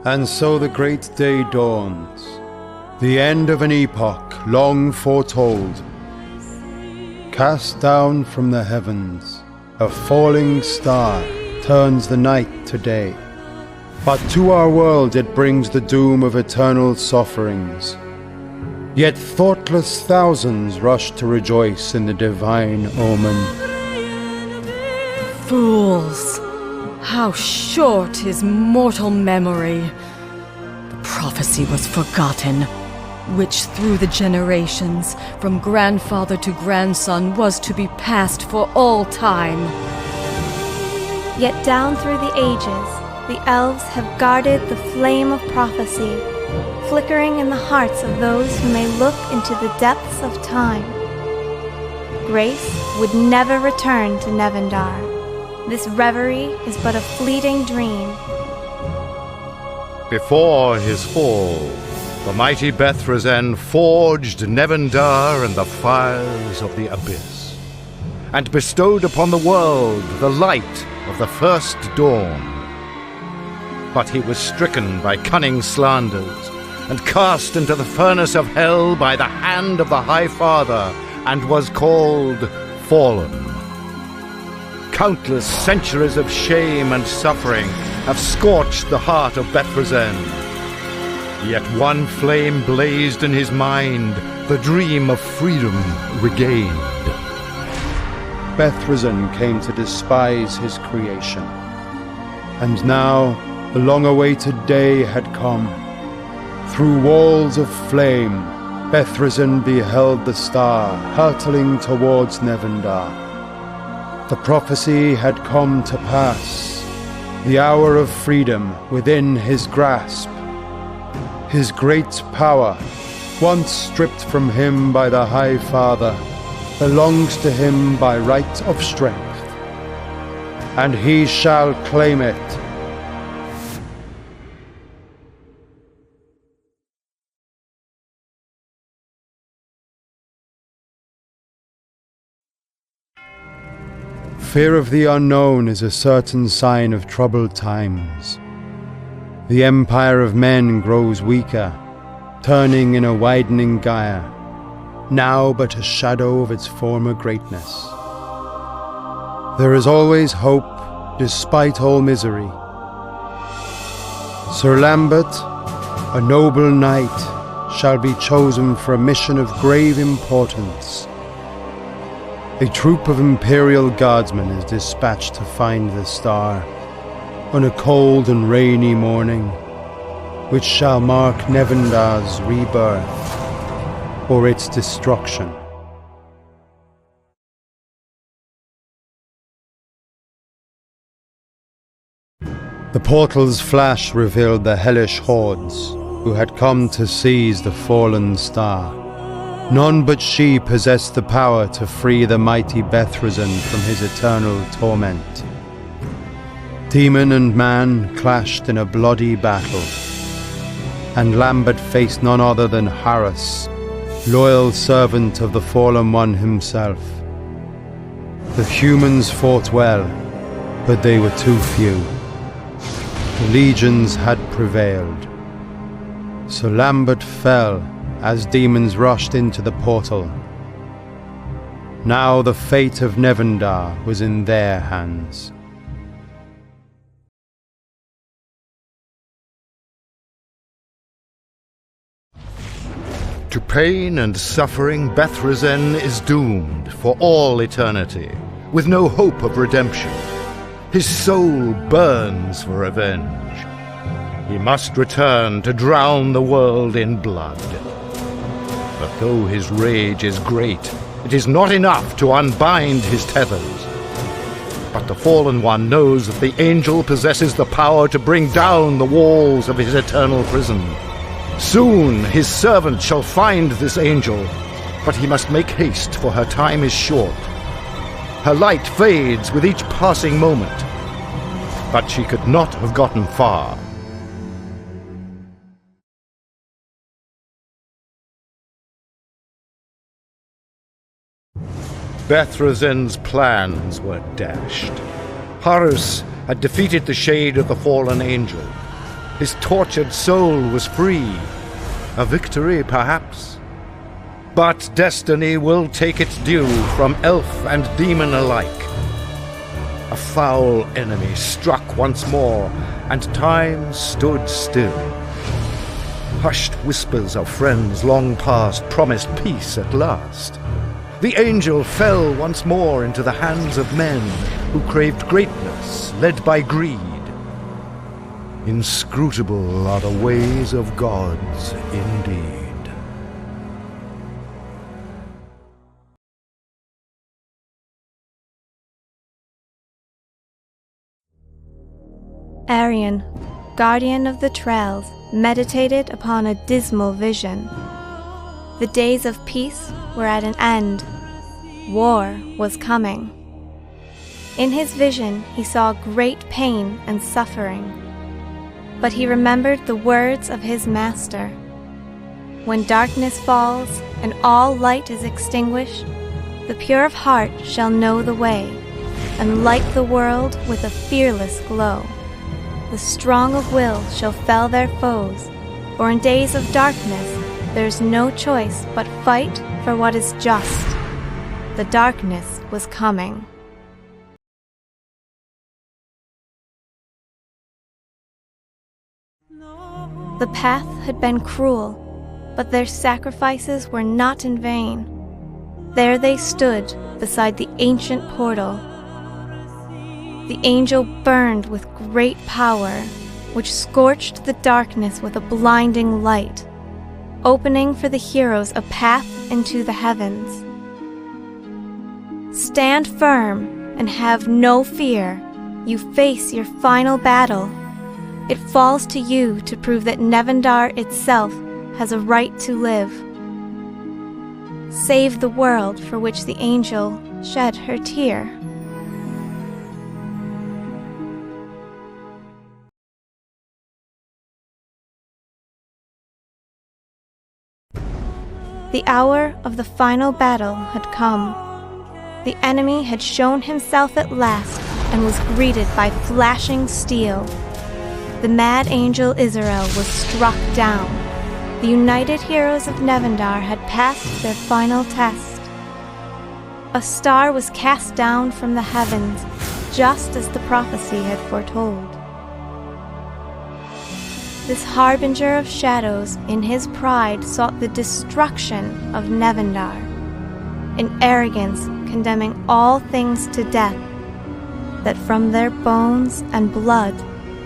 And so the great day dawns, the end of an epoch long foretold. Cast down from the heavens, a falling star turns the night to day. But to our world it brings the doom of eternal sufferings. Yet thoughtless thousands rush to rejoice in the divine omen. Fools! How short is mortal memory! The prophecy was forgotten, which through the generations, from grandfather to grandson, was to be passed for all time. Yet down through the ages, the elves have guarded the flame of prophecy, flickering in the hearts of those who may look into the depths of time. Grace would never return to Nevendar. This reverie is but a fleeting dream. Before his fall, the mighty Bethresen forged Nevendar and the fires of the abyss, and bestowed upon the world the light of the first dawn. But he was stricken by cunning slanders, and cast into the furnace of hell by the hand of the High Father, and was called Fallen. Countless centuries of shame and suffering have scorched the heart of Bethresen. Yet one flame blazed in his mind, the dream of freedom regained. Bethresen came to despise his creation. And now the long-awaited day had come. Through walls of flame, Bethresen beheld the star hurtling towards Nevendar. The prophecy had come to pass, the hour of freedom within his grasp. His great power, once stripped from him by the High Father, belongs to him by right of strength, and he shall claim it. Fear of the unknown is a certain sign of troubled times. The empire of men grows weaker, turning in a widening gyre, now but a shadow of its former greatness. There is always hope, despite all misery. Sir Lambert, a noble knight, shall be chosen for a mission of grave importance. A troop of Imperial Guardsmen is dispatched to find the star on a cold and rainy morning, which shall mark Nevendar's rebirth or its destruction. The portal's flash revealed the hellish hordes who had come to seize the fallen star. None but she possessed the power to free the mighty Bethresen from his eternal torment. Demon and man clashed in a bloody battle, and Lambert faced none other than Harris, loyal servant of the fallen one himself. The humans fought well, but they were too few. The legions had prevailed. So Lambert fell as demons rushed into the portal. Now the fate of Nevendar was in their hands. To pain and suffering, Bethresen is doomed for all eternity, with no hope of redemption. His soul burns for revenge. He must return to drown the world in blood. But though his rage is great, it is not enough to unbind his tethers. But the Fallen One knows that the angel possesses the power to bring down the walls of his eternal prison. Soon his servant shall find this angel, but he must make haste, for her time is short. Her light fades with each passing moment, but she could not have gotten far. Bethresen's plans were dashed. Horus had defeated the shade of the fallen angel. His tortured soul was free. A victory, perhaps. But destiny will take its due from elf and demon alike. A foul enemy struck once more, and time stood still. Hushed whispers of friends long past promised peace at last. The angel fell once more into the hands of men who craved greatness, led by greed. Inscrutable are the ways of gods indeed. Arian, guardian of the trails, meditated upon a dismal vision. The days of peace were at an end. War was coming. In his vision, he saw great pain and suffering. But he remembered the words of his master. When darkness falls and all light is extinguished, the pure of heart shall know the way, and light the world with a fearless glow. The strong of will shall fell their foes, for in days of darkness there's no choice but fight for what is just. The darkness was coming. The path had been cruel, but their sacrifices were not in vain. There they stood beside the ancient portal. The angel burned with great power, which scorched the darkness with a blinding light, opening for the heroes a path into the heavens. Stand firm and have no fear. You face your final battle. It falls to you to prove that Nevendar itself has a right to live. Save the world for which the angel shed her tear. The hour of the final battle had come. The enemy had shown himself at last and was greeted by flashing steel. The mad angel Israel was struck down. The united heroes of Nevendar had passed their final test. A star was cast down from the heavens, just as the prophecy had foretold. This harbinger of shadows, in his pride, sought the destruction of Nevendar, in arrogance condemning all things to death, that from their bones and blood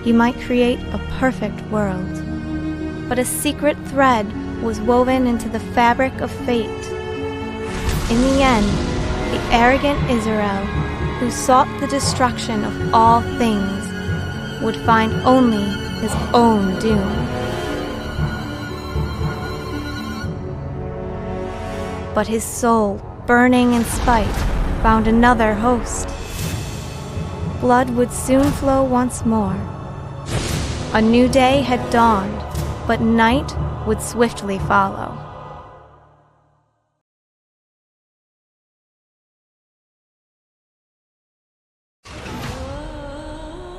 he might create a perfect world. But a secret thread was woven into the fabric of fate. In the end, the arrogant Israel, who sought the destruction of all things, would find only his own doom. But his soul, burning in spite, found another host. Blood would soon flow once more. A new day had dawned, but night would swiftly follow.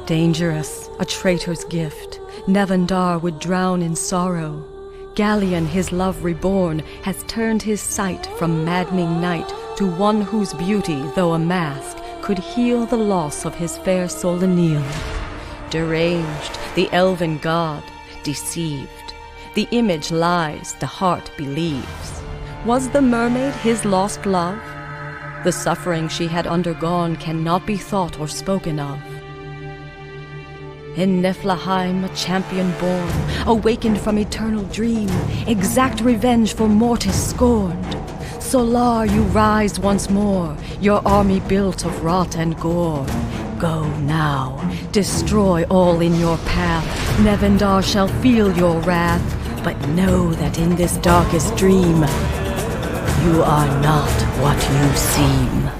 Dangerous, a traitor's gift, Nevendar would drown in sorrow. Galleon, his love reborn, has turned his sight from maddening night to one whose beauty, though a mask, could heal the loss of his fair soul aneal. Deranged, the elven god, deceived. The image lies, the heart believes. Was the mermaid his lost love? The suffering she had undergone cannot be thought or spoken of. In Niflheim, a champion born, awakened from eternal dream, exact revenge for mortis scorned. Solar, you rise once more, your army built of rot and gore. Go now, destroy all in your path, Nevendar shall feel your wrath, but know that in this darkest dream, you are not what you seem.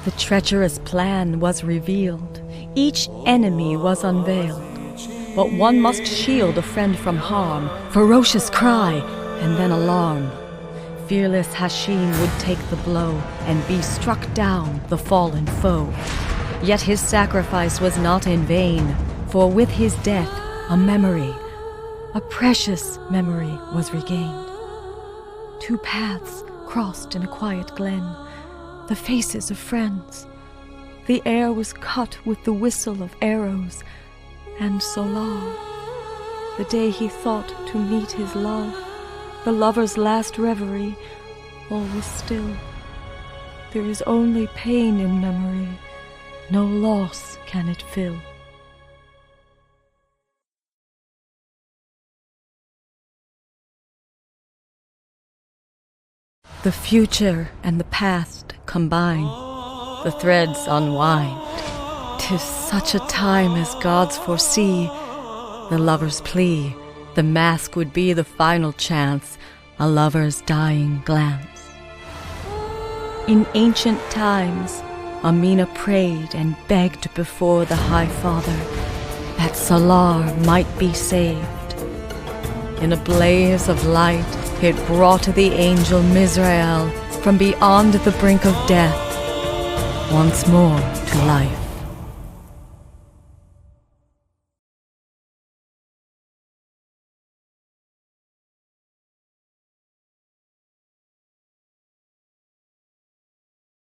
The treacherous plan was revealed. Each enemy was unveiled. But one must shield a friend from harm. Ferocious cry, and then alarm. fearless Hashim would take the blow and be struck down, the fallen foe. Yet his sacrifice was not in vain, for with his death, a memory, a precious memory, was regained. Two paths crossed in a quiet glen, the faces of friends. The air was cut with the whistle of arrows, and Solar, the day he thought to meet his love, the lover's last reverie, all was still. There is only pain in memory, no loss can it fill. The future and the past combine, the threads unwind. 'Tis such a time as gods foresee. The lover's plea, the mask would be the final chance, a lover's dying glance. In ancient times, Amina prayed and begged before the High Father that Solar might be saved. In a blaze of light, it brought the angel Mizrael from beyond the brink of death once more to life.